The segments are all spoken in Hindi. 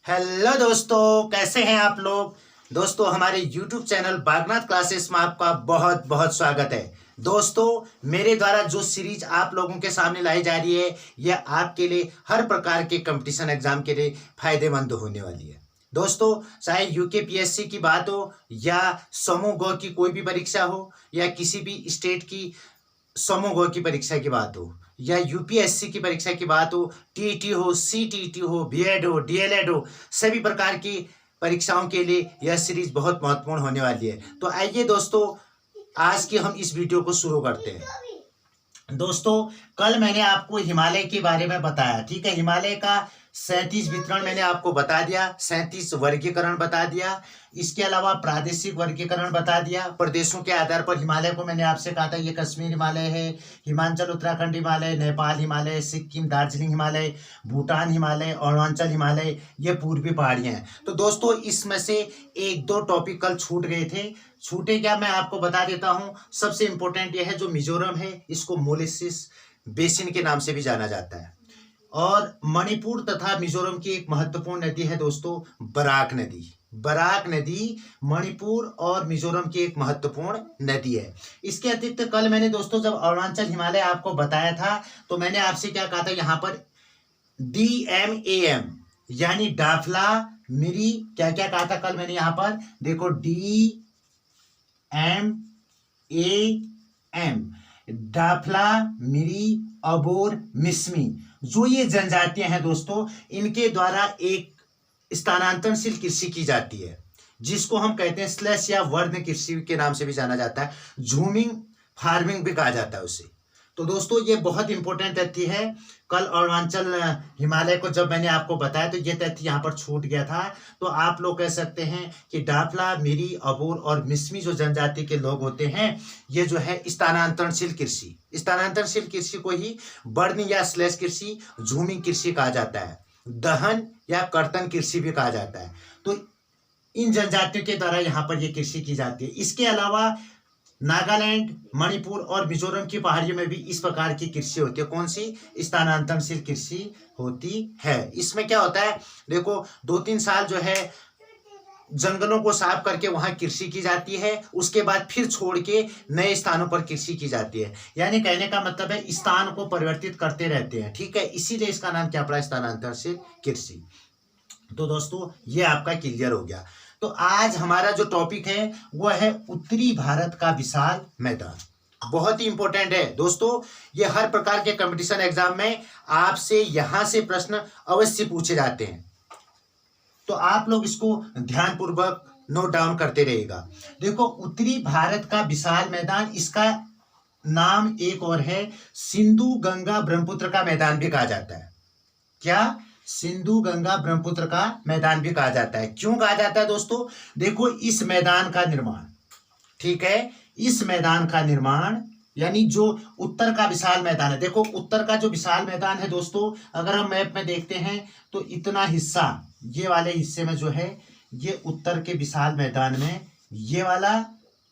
हेलो दोस्तों, कैसे हैं आप लोग। दोस्तों, हमारे YouTube चैनल बागनाथ क्लासेस में आपका बहुत बहुत स्वागत है। दोस्तों, मेरे द्वारा जो सीरीज आप लोगों के सामने लाई जा रही है यह आपके लिए हर प्रकार के कंपटीशन एग्जाम के लिए फायदेमंद होने वाली है। दोस्तों, चाहे यूकेपीएससी की बात हो या समूह ग की कोई भी परीक्षा हो या किसी भी स्टेट की समूह ग की परीक्षा की बात हो या यूपीएससी की परीक्षा की बात हो, टीईटी हो, सीटीईटी हो, बीएड हो, डीएलएड हो, सभी प्रकार की परीक्षाओं के लिए यह सीरीज बहुत महत्वपूर्ण होने वाली है। तो आइए दोस्तों, आज की हम इस वीडियो को शुरू करते हैं। दोस्तों, कल मैंने आपको हिमालय के बारे में बताया, ठीक है। हिमालय का 37 वितरण मैंने आपको बता दिया, 37 वर्गीकरण बता दिया। इसके अलावा प्रादेशिक वर्गीकरण बता दिया। प्रदेशों के आधार पर हिमालय को मैंने आपसे कहा था ये कश्मीर हिमालय है, हिमाचल उत्तराखंड हिमालय, नेपाल हिमालय, सिक्किम दार्जिलिंग हिमालय, भूटान हिमालय, अरुणाचल हिमालय, ये पूर्वी पहाड़ियां हैं। तो दोस्तों, इसमें से एक दो टॉपिक कल छूट गए थे। छूटे क्या, मैं आपको बता देता हूं। सबसे इंपॉर्टेंट यह है, जो मिजोरम है इसको मोलिसिस बेसिन के नाम से भी जाना जाता है। और मणिपुर तथा मिजोरम की एक महत्वपूर्ण नदी है दोस्तों, बराक नदी। बराक नदी मणिपुर और मिजोरम की एक महत्वपूर्ण नदी है। इसके अतिरिक्त कल मैंने दोस्तों जब अरुणाचल हिमालय आपको बताया था तो मैंने आपसे क्या कहा था, यहाँ पर DMAM यानी डाफला मिरी, क्या क्या कहा था कल मैंने यहाँ पर, देखो DMAM, डाफला मिरी अबोर मिस्मी, जो ये जनजातियां हैं दोस्तों, इनके द्वारा एक स्थानांतरणशील कृषि की जाती है जिसको हम कहते हैं स्लैश या वर्ण कृषि के नाम से भी जाना जाता है। झूमिंग फार्मिंग भी कहा जाता है उसे। तो दोस्तों, ये बहुत इंपॉर्टेंट तथ्य है। कल अरुणाचल हिमालय को जब मैंने आपको बताया तो ये तथ्य यहाँ पर छूट गया था। तो आप लोग कह सकते हैं कि डाफला मिरी अबोर और मिस्मी जो जनजाति के लोग होते हैं, ये जो है स्थानांतरणशील कृषि को ही वर्ण या स्लैश कृषि, झूमिंग कृषि कहा जाता है। दहन या कर्तन कृषि भी कहा जाता है। तो इन जनजातियों के द्वारा यहाँ पर ये कृषि की जाती है। इसके अलावा नागालैंड, मणिपुर और मिजोरम की पहाड़ियों में भी इस प्रकार की कृषि होती है। कौन सी? स्थानांतरणशील कृषि होती है। इसमें क्या होता है, देखो 2-3 साल जो है जंगलों को साफ करके वहां कृषि की जाती है, उसके बाद फिर छोड़ के नए स्थानों पर कृषि की जाती है। यानी कहने का मतलब है स्थान को परिवर्तित करते रहते हैं, ठीक है। इसीलिए इसका नाम क्या पड़ा, स्थानांतरणशील कृषि। तो दोस्तों, ये आपका क्लियर हो गया। तो आज हमारा जो टॉपिक है वह है उत्तरी भारत का विशाल मैदान। बहुत ही इंपॉर्टेंट है दोस्तों, ये हर प्रकार के कंपटीशन एग्जाम में आपसे यहां से प्रश्न अवश्य पूछे जाते हैं। तो आप लोग इसको ध्यानपूर्वक नोट डाउन करते रहिएगा। देखो, उत्तरी भारत का विशाल मैदान, इसका नाम एक और है, सिंधु गंगा ब्रह्मपुत्र का मैदान भी कहा जाता है। क्या? सिंधु गंगा ब्रह्मपुत्र का मैदान भी कहा जाता है। क्यों कहा जाता है दोस्तों? देखो, इस मैदान का निर्माण, ठीक है, इस मैदान का निर्माण यानी जो उत्तर का विशाल मैदान है, देखो उत्तर का जो विशाल मैदान है दोस्तों, अगर हम मैप में देखते हैं तो इतना हिस्सा, ये वाले हिस्से में जो है ये उत्तर के विशाल मैदान में ये वाला,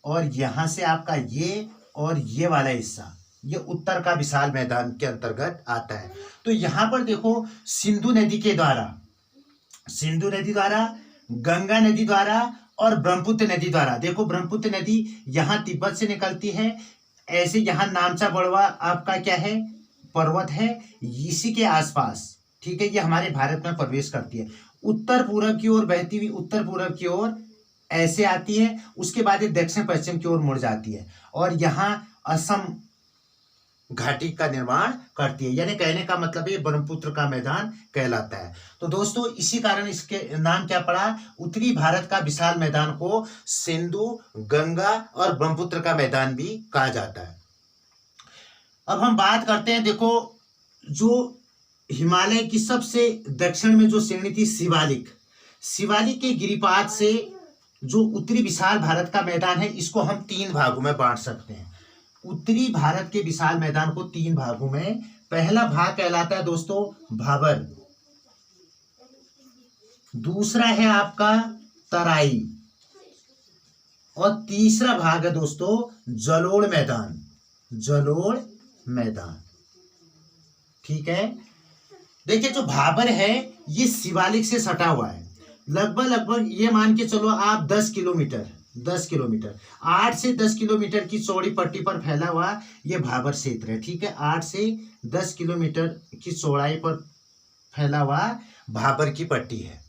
और यहां से आपका ये और ये वाला हिस्सा, ये उत्तर का विशाल मैदान के अंतर्गत आता है। तो यहां पर देखो सिंधु नदी द्वारा, गंगा नदी द्वारा और ब्रह्मपुत्र नदी द्वारा, देखो ब्रह्मपुत्र नदी यहां तिब्बत से निकलती है, ऐसे यहाँ नामचा बड़वा आपका क्या है, पर्वत है, इसी के आसपास, ठीक है, ये हमारे भारत में प्रवेश करती है। उत्तर पूर्व की ओर बहती हुई, उत्तर पूर्व की ओर ऐसे आती है, उसके बाद ये दक्षिण पश्चिम की ओर मुड़ जाती है और यहाँ असम घाटी का निर्माण करती है। यानी कहने का मतलब ये ब्रह्मपुत्र का मैदान कहलाता है। तो दोस्तों, इसी कारण इसके नाम क्या पड़ा, उत्तरी भारत का विशाल मैदान को सिंधु, गंगा और ब्रह्मपुत्र का मैदान भी कहा जाता है। अब हम बात करते हैं, देखो जो हिमालय की सबसे दक्षिण में जो श्रेणी थी शिवालिक के गिरिपाद से जो उत्तरी विशाल भारत का मैदान है, इसको हम 3 भागों में बांट सकते हैं। उत्तरी भारत के विशाल मैदान को 3 भागों में, पहला भाग कहलाता है दोस्तों भाबर, दूसरा है आपका तराई और तीसरा भाग है दोस्तों जलोढ़ मैदान, ठीक है। देखिए, जो भाबर है ये शिवालिक से सटा हुआ है, लगभग लगभग ये मान के चलो आप 10 किलोमीटर 8 से 10 किलोमीटर की चौड़ी पट्टी पर फैला हुआ ये भाबर क्षेत्र है। ठीक है, 8 से 10 किलोमीटर की चौड़ाई पर फैला हुआ भाबर की पट्टी है।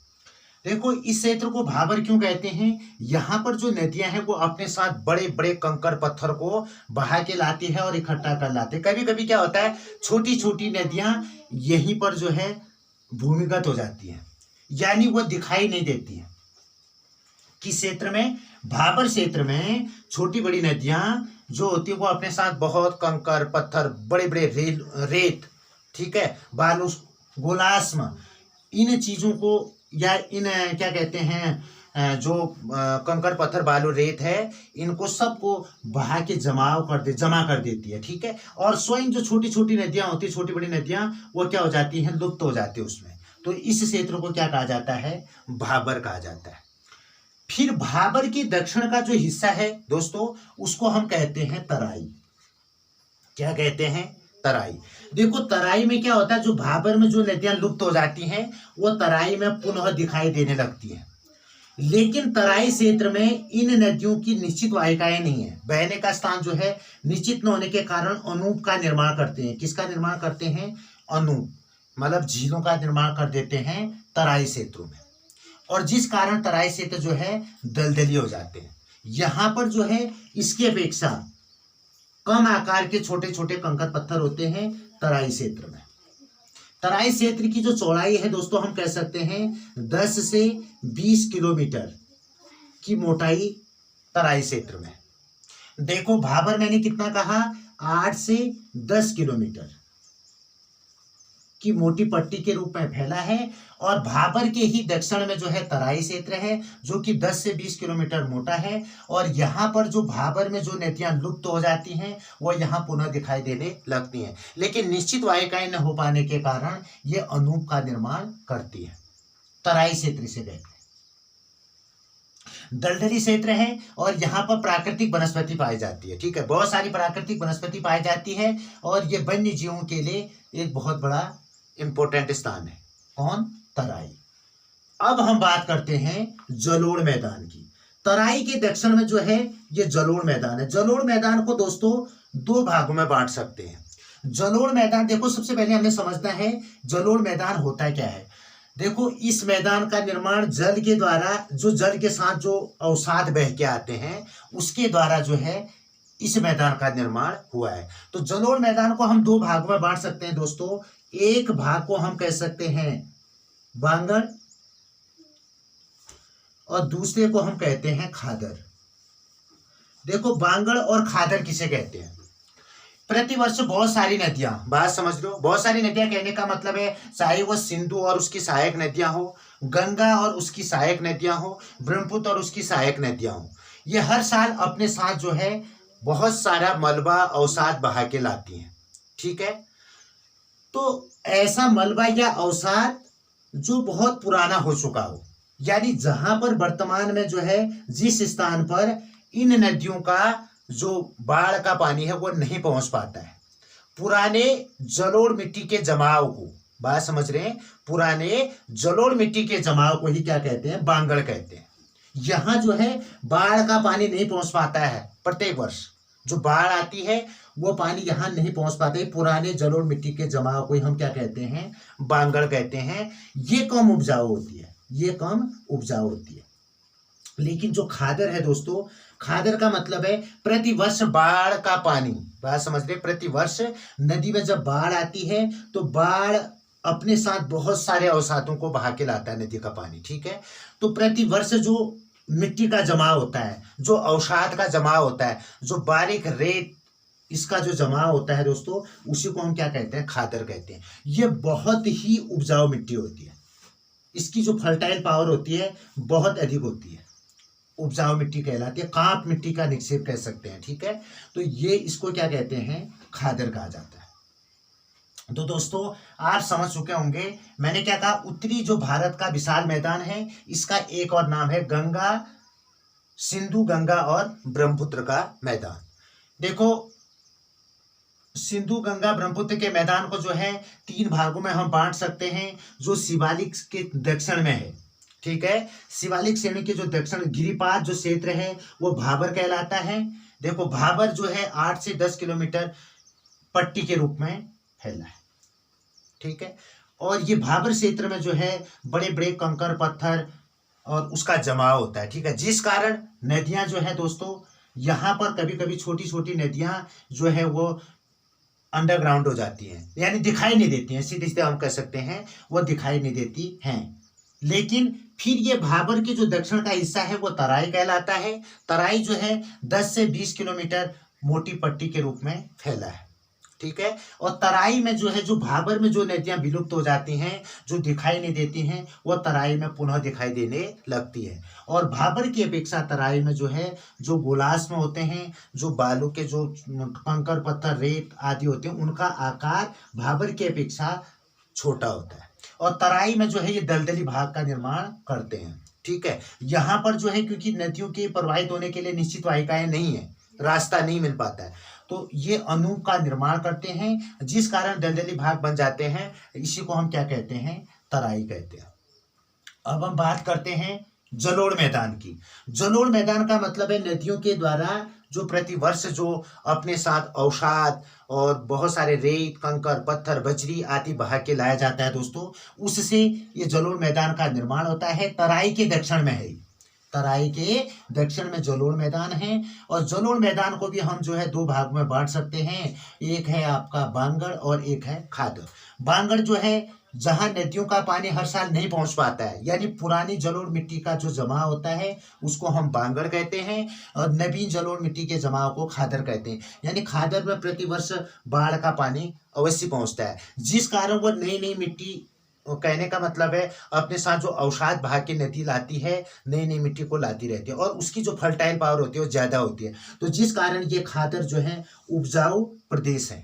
देखो इस क्षेत्र को भाबर क्यों कहते हैं, यहाँ पर जो नदियां हैं वो अपने साथ बड़े बड़े कंकड़ पत्थर को बहा के लाती है और इकट्ठा कर लाते हैं। कभी कभी क्या होता है, छोटी छोटी नदियां यहीं पर जो है भूमिगत हो जाती हैं, यानी वो दिखाई नहीं देती है। किस क्षेत्र में, भाबर क्षेत्र में छोटी बड़ी नदियां जो होती है वो अपने साथ बहुत कंकड़ पत्थर, बड़े बड़े रेत, ठीक है, बालू, गोलाश्म, इन चीजों को या इन क्या कहते हैं जो कंकड़ पत्थर बालू रेत है, इनको सबको बहा के जमा कर देती है। ठीक है, और स्वयं जो छोटी छोटी नदियां होती है, छोटी बड़ी नदियां, वो क्या हो जाती हैं, लुप्त हो जाती है उसमें। तो इस क्षेत्र को क्या कहा जाता है, भाबर कहा जाता है। फिर भाबर की दक्षिण का जो हिस्सा है दोस्तों, उसको हम कहते हैं तराई। क्या कहते हैं, तराई। देखो तराई में क्या होता है, जो भाबर में जो नदियां लुप्त हो जाती हैं वो तराई में पुनः दिखाई देने लगती हैं। लेकिन तराई क्षेत्र में इन नदियों की निश्चित वाहिकाएं नहीं है, बहने का स्थान जो है निश्चित न होने के कारण अनूप का निर्माण करते हैं। किसका निर्माण करते हैं, अनूप, मतलब झीलों का निर्माण कर देते हैं तराई क्षेत्रों में, और जिस कारण तराई क्षेत्र जो है दलदली हो जाते हैं। यहाँ पर जो है इसकी अपेक्षा कम आकार के छोटे छोटे कंकड़ पत्थर होते हैं तराई क्षेत्र में। तराई क्षेत्र की जो चौड़ाई है दोस्तों, हम कह सकते हैं 10 से 20 किलोमीटर की मोटाई तराई क्षेत्र में। देखो भाबर मैंने कितना कहा, 8 से 10 किलोमीटर की मोटी पट्टी के रूप में फैला है, और भाबर के ही दक्षिण में जो है तराई क्षेत्र है जो कि 10 से 20 किलोमीटर मोटा है। और यहाँ पर जो भाबर में जो नदियां लुप्त हो जाती हैं वो यहाँ पुनः दिखाई देने लगती हैं, लेकिन निश्चित वाहिकाएं न हो पाने के कारण ये अनूप का निर्माण करती है। तराई क्षेत्र से कहते हैं। दलदली क्षेत्र है और यहाँ पर प्राकृतिक वनस्पति पाई जाती है। ठीक है, बहुत सारी प्राकृतिक वनस्पति पाई जाती है, और ये वन्य जीवों के लिए एक बहुत बड़ा इंपॉर्टेंट स्थान है। कौन, तराई। अब हम बात करते हैं जलोढ़ मैदान की। तराई के दक्षिण में जो है ये जलोढ़ मैदान है। जलोढ़ मैदान को दोस्तों दो भागों में बांट सकते हैं। जलोढ़ मैदान, देखो सबसे पहले हमें समझना है जलोढ़ मैदान होता क्या है। देखो इस मैदान का निर्माण जल के द्वारा, जो जल के साथ जो अवसाद बह के आते हैं उसके द्वारा जो है इस मैदान का निर्माण हुआ है। तो जलोढ़ मैदान को हम दो भागों में बांट सकते हैं दोस्तों। एक भाग को हम कह सकते हैं बांगड़, और दूसरे को हम कहते हैं खादर। देखो बांगड़ और खादर किसे कहते हैं, प्रतिवर्ष बहुत सारी नदियां, बात समझ लो, बहुत सारी नदियां कहने का मतलब है चाहे वो सिंधु और उसकी सहायक नदियां हो, गंगा और उसकी सहायक नदियां हो, ब्रह्मपुत्र और उसकी सहायक नदियां हो, ये हर साल अपने साथ जो है बहुत सारा मलबा अवसाद बहा के लाती हैं। ठीक है, तो ऐसा मलबा या अवसाद जो बहुत पुराना हो चुका हो, यानी जहां पर वर्तमान में जो है जिस स्थान पर इन नदियों का जो बाढ़ का पानी है वो नहीं पहुंच पाता है, पुराने जलोढ़ मिट्टी के जमाव को, बात समझ रहे हैं, पुराने जलोढ़ मिट्टी के जमाव को ही क्या कहते हैं, बांगड़ कहते हैं। यहाँ जो है बाढ़ का पानी नहीं पहुंच पाता है, प्रत्येक वर्ष जो बाढ़ आती है वो पानी यहाँ नहीं पहुंच पाते, पुराने जलोढ़ मिट्टी के जमाव को ही हम क्या कहते हैं, बांगड़ कहते हैं। ये कम उपजाऊ होती है, ये कम उपजाऊ होती है। लेकिन जो खादर है दोस्तों, खादर का मतलब है प्रतिवर्ष बाढ़ का पानी, बात समझ रहे, प्रतिवर्ष नदी में जब बाढ़ आती है तो बाढ़ अपने साथ बहुत सारे अवसादों को बहा के लाता है नदी का पानी। ठीक है, तो प्रतिवर्ष जो मिट्टी का जमाव होता है, जो अवसाद का जमाव होता है, जो बारीक रेत इसका जो जमाव होता है दोस्तों, उसी को हम क्या कहते हैं, खादर कहते हैं। ये बहुत ही उपजाऊ मिट्टी होती है, इसकी जो फर्टाइल पावर होती है बहुत अधिक होती है, उपजाऊ मिट्टी कहलाती है, कांप मिट्टी का निक्षेप कह सकते हैं। ठीक है, तो ये इसको क्या कहते हैं, खादर कहा जाता है। तो दोस्तों आप समझ चुके होंगे मैंने क्या कहा, उत्तरी जो भारत का विशाल मैदान है इसका एक और नाम है गंगा, सिंधु, गंगा और ब्रह्मपुत्र का मैदान। देखो सिंधु, गंगा, ब्रह्मपुत्र के मैदान को जो है तीन भागों में हम बांट सकते हैं, जो शिवालिक के दक्षिण में है। ठीक है। शिवालिक श्रेणी के जो दक्षिण गिरिपाद जो क्षेत्र है वो भाबर कहलाता है। देखो भाबर जो है 8 से 10 किलोमीटर पट्टी के रूप में फैला है, ठीक है। और ये भाबर क्षेत्र में जो है बड़े बड़े कंकर पत्थर और उसका जमाव होता है, ठीक है, जिस कारण नदियां जो है दोस्तों यहाँ पर कभी कभी छोटी छोटी नदियां जो है वो अंडरग्राउंड हो जाती हैं, यानी दिखाई नहीं देती हैं, सीधे सीधे हम कह सकते हैं वो दिखाई नहीं देती हैं। लेकिन फिर ये भाबर के जो दक्षिण का हिस्सा है वो तराई कहलाता है। तराई जो है 10 से 20 किलोमीटर मोटी पट्टी के रूप में फैला है, ठीक है। और तराई में जो है जो भाबर में जो नदियां विलुप्त हो जाती हैं, जो दिखाई नहीं देती हैं, वो तराई में पुनः दिखाई देने लगती है। और भाबर की अपेक्षा तराई में जो है जो गोलास में होते हैं, जो बालू के जो कंकर पत्थर रेत आदि होते हैं, उनका आकार भाबर की अपेक्षा छोटा होता है। और तराई में जो है ये दलदली भाग का निर्माण करते हैं, ठीक है। यहाँ पर जो है क्योंकि नदियों के प्रवाहित होने के लिए निश्चित वाहिकाएं नहीं है, रास्ता नहीं मिल पाता है, तो ये अनूप का निर्माण करते हैं, जिस कारण दलदली भाग बन जाते हैं। इसी को हम क्या कहते हैं, तराई कहते हैं। अब हम बात करते हैं जलोढ़ मैदान की। जलोढ़ मैदान का मतलब है नदियों के द्वारा जो प्रतिवर्ष जो अपने साथ अवसाद और बहुत सारे रेत कंकर पत्थर बजरी आदि बहा के लाया जाता है दोस्तों, उससे ये जलोढ़ मैदान का निर्माण होता है। तराई के दक्षिण में है, तराई के दक्षिण में जलोढ़ मैदान है। और जलोढ़ मैदान को भी हम जो है दो भाग में बांट सकते हैं, एक है आपका बांगड़ और एक है खादर। बांगड़ जो है जहां नदियों का पानी हर साल नहीं पहुंच पाता है, यानी पुरानी जलोढ़ मिट्टी का जो जमाव होता है उसको हम बांगड़ कहते हैं, और नवीन जलोढ़ मिट्टी के जमाव को खादर कहते हैं। यानी खादर में प्रतिवर्ष बाढ़ का पानी अवश्य पहुंचता है, जिस कारण वो नई नई मिट्टी, कहने का मतलब है अपने साथ जो अवसाद बहा के नदी लाती है, नई नई मिट्टी को लाती रहती है, और उसकी जो फर्टाइल पावर होती है वो ज्यादा होती है, तो जिस कारण ये खादर जो है उपजाऊ प्रदेश है,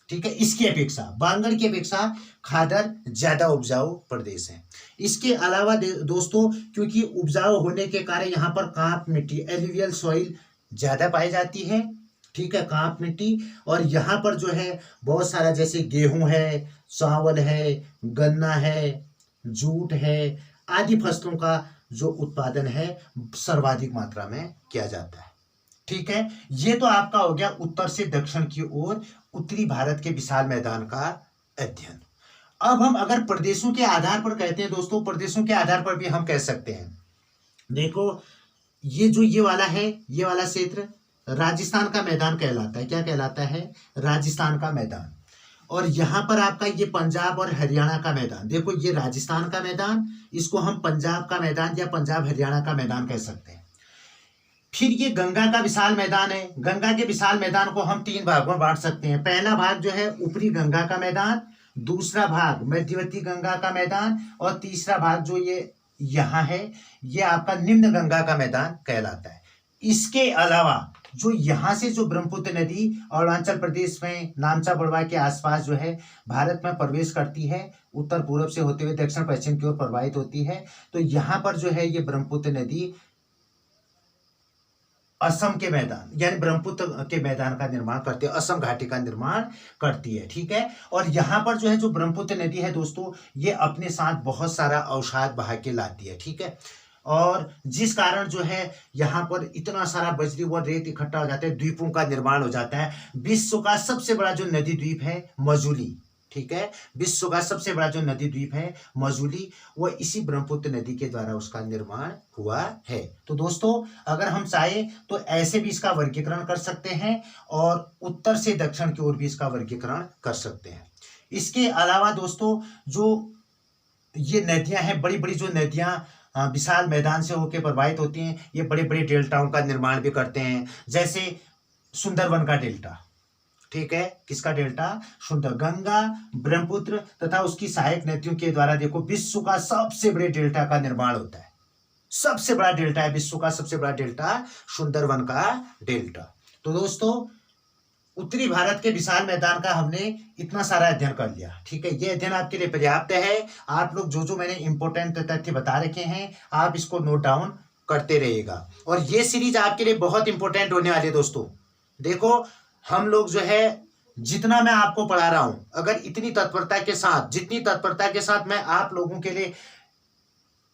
ठीक है। इसकी अपेक्षा बांगड़ की अपेक्षा खादर ज्यादा उपजाऊ प्रदेश है। इसके अलावा दोस्तों क्योंकि उपजाऊ होने के कारण यहाँ पर कांप मिट्टी एलुवियल सॉइल ज्यादा पाई जाती है, ठीक है, कांप मिट्टी। और यहाँ पर जो है बहुत सारा जैसे गेहूं है, चावल है, गन्ना है, जूट है आदि फसलों का जो उत्पादन है सर्वाधिक मात्रा में किया जाता है, ठीक है। ये तो आपका हो गया उत्तर से दक्षिण की ओर उत्तरी भारत के विशाल मैदान का अध्ययन। अब हम अगर प्रदेशों के आधार पर कहते हैं दोस्तों, प्रदेशों के आधार पर भी हम कह सकते हैं। देखो ये जो ये वाला है, ये वाला क्षेत्र राजस्थान का मैदान कहलाता है। क्या कहलाता है, राजस्थान का मैदान। और यहाँ पर आपका ये पंजाब और हरियाणा का मैदान। देखो ये राजस्थान का मैदान, इसको हम पंजाब का मैदान या पंजाब हरियाणा का मैदान कह सकते हैं। फिर ये गंगा का विशाल मैदान है। गंगा के विशाल मैदान को हम 3 भागों में बांट सकते हैं। पहला भाग जो है ऊपरी गंगा का मैदान, दूसरा भाग मध्यवर्ती गंगा का मैदान, और तीसरा भाग जो ये यहाँ है ये आपका निम्न गंगा का मैदान कहलाता है। इसके अलावा जो यहाँ से जो ब्रह्मपुत्र नदी अरुणाचल प्रदेश में नामचा बड़वा के आसपास जो है भारत में प्रवेश करती है, उत्तर पूर्व से होते हुए दक्षिण पश्चिम की ओर प्रवाहित होती है, तो यहाँ पर जो है ये ब्रह्मपुत्र नदी असम के मैदान यानी ब्रह्मपुत्र के मैदान का निर्माण करती है, असम घाटी का निर्माण करती है, ठीक है। और यहाँ पर जो है जो ब्रह्मपुत्र नदी है दोस्तों ये अपने साथ बहुत सारा अवसाद बहा के लाती है, ठीक है। और जिस कारण जो है यहाँ पर इतना सारा बजरी व रेत इकट्ठा हो जाता है, द्वीपों का निर्माण हो जाता है। विश्व का सबसे बड़ा जो नदी द्वीप है मजूली, ठीक है, विश्व का सबसे बड़ा जो नदी द्वीप है मजूली, वो इसी ब्रह्मपुत्र नदी के द्वारा उसका निर्माण हुआ है। तो दोस्तों अगर हम चाहे तो ऐसे भी इसका वर्गीकरण कर सकते हैं और उत्तर से दक्षिण की ओर भी इसका वर्गीकरण कर सकते हैं। इसके अलावा दोस्तों जो ये नदियां हैं, बड़ी बड़ी जो नदियां विशाल मैदान से होकर प्रवाहित होती हैं, ये बड़े बड़े डेल्टाओं का निर्माण भी करते हैं, जैसे सुंदरवन का डेल्टा, ठीक है, किसका डेल्टा, सुंदर, गंगा ब्रह्मपुत्र तथा उसकी सहायक नदियों के द्वारा देखो विश्व का सबसे बड़े डेल्टा का निर्माण होता है। सबसे बड़ा डेल्टा है विश्व का, सबसे बड़ा डेल्टा सुंदरवन का डेल्टा। तो दोस्तों उत्तरी भारत के विशाल मैदान का हमने इतना सारा अध्ययन कर लिया, ठीक है। ये अध्ययन आपके लिए पर्याप्त है। आप लोग जो जो मैंने इंपॉर्टेंट तथ्य बता रखे हैं आप इसको नोट डाउन करते रहिएगा, और ये सीरीज आपके लिए बहुत इंपॉर्टेंट होने वाली है दोस्तों। देखो हम लोग जो है जितना मैं आपको पढ़ा रहा हूं, अगर इतनी तत्परता के साथ, जितनी तत्परता के साथ मैं आप लोगों के लिए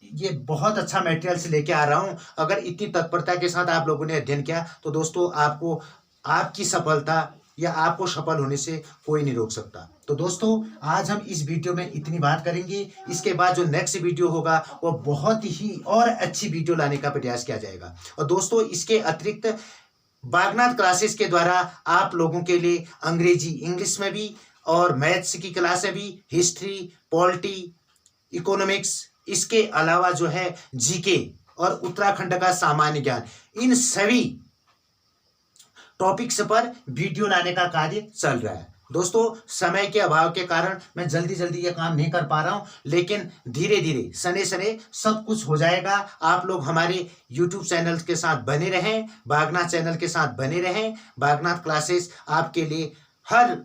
ये बहुत अच्छा मटेरियल से लेके आ रहा हूं। अगर इतनी तत्परता के साथ आप लोगों ने अध्ययन किया तो दोस्तों आपको आपकी सफलता या आपको सफल होने से कोई नहीं रोक सकता। तो दोस्तों आज हम इस वीडियो में इतनी बात करेंगे। इसके बाद जो नेक्स्ट वीडियो होगा वो बहुत ही और अच्छी वीडियो लाने का प्रयास किया जाएगा। और दोस्तों इसके अतिरिक्त बागनाथ क्लासेस के द्वारा आप लोगों के लिए अंग्रेजी इंग्लिश में भी और मैथ्स की क्लासें भी, हिस्ट्री, पॉलिटी, इकोनॉमिक्स, इसके अलावा जो है जीके और उत्तराखंड का सामान्य ज्ञान, इन सभी टॉपिक्स पर वीडियो लाने का कार्य चल रहा है। दोस्तों समय के अभाव के कारण मैं जल्दी जल्दी ये काम नहीं कर पा रहा हूं, लेकिन धीरे धीरे सने सने सब कुछ हो जाएगा। आप लोग हमारे YouTube चैनल के साथ बने रहें, बागनाथ चैनल के साथ बने रहें। बागनाथ क्लासेस आपके लिए हर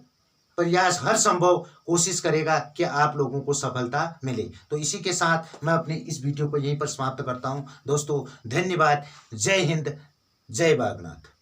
प्रयास, हर संभव कोशिश करेगा कि आप लोगों को सफलता मिले। तो इसी के साथ मैं अपने इस वीडियो को यहीं पर समाप्त करता हूं। दोस्तों धन्यवाद। जय हिंद, जय बागनाथ।